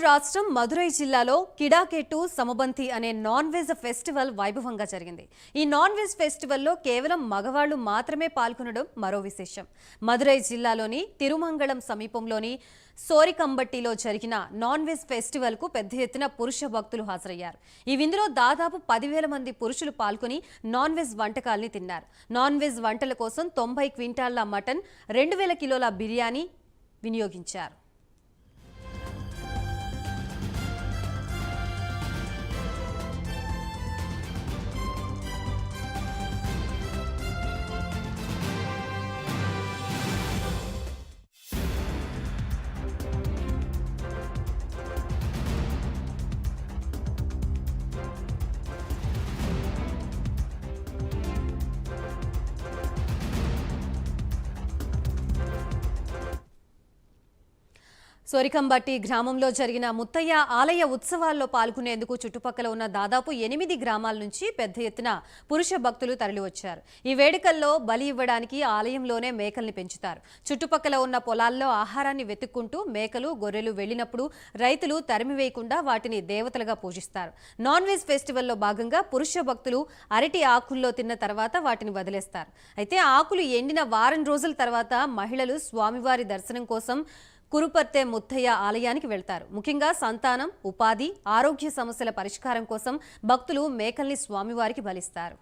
రాష్ట్రం మదురై జిల్లాలో కిడాకెట్టు సమబంతి అనే నాన్ వెజ్ ఫెస్టివల్ వైభవంగా జరిగింది. ఈ నాన్ వెజ్ ఫెస్టివల్లో కేవలం మగవాళ్లు మాత్రమే పాల్గొనడం మరో విశేషం. మదురై జిల్లాలోని తిరుమంగళం సమీపంలోని సోరికంబట్టిలో జరిగిన నాన్ వెజ్ ఫెస్టివల్ కు పెద్ద ఎత్తున పురుష భక్తులు హాజరయ్యారు. ఈ విందులో దాదాపు 10,000 మంది పురుషులు పాల్గొని నాన్ వెజ్ వంటకాల్ని తిన్నారు. నాన్ వెజ్ వంటల కోసం 90 క్వింటాళ్ల మటన్, 2,000 కిలోల బిర్యానీ వినియోగించారు. సోరికంబట్టి గ్రామంలో జరిగిన ముత్తయ్య ఆలయ ఉత్సవాల్లో పాల్గొనేందుకు చుట్టుపక్కల ఉన్న దాదాపు 8 గ్రామాల నుంచి పెద్ద ఎత్తున పురుష భక్తులు తరలివచ్చారు. ఈ వేడుకల్లో బలి ఇవ్వడానికి ఆలయంలోనే మేకల్ని పెంచుతారు. చుట్టుపక్కల ఉన్న పొలాల్లో ఆహారాన్ని వెతుక్కుంటూ మేకలు, గొర్రెలు వెళ్లినప్పుడు రైతులు తరిమివేయకుండా వాటిని దేవతలుగా పూజిస్తారు. నాన్ వెజ్ ఫెస్టివల్లో భాగంగా పురుష భక్తులు అరటి ఆకుల్లో తిన్న తర్వాత వాటిని వదిలేస్తారు. అయితే ఆకులు ఎండిన వారం రోజుల తర్వాత మహిళలు స్వామివారి దర్శనం కోసం కురుపర్తె ముత్తయ్య ఆలయానికి వెళ్తారు. ముఖ్యంగా సంతానం, ఉపాధి, ఆరోగ్య సమస్యల పరిష్కారం కోసం భక్తులు మేకల్ని స్వామివారికి బలిస్తారు.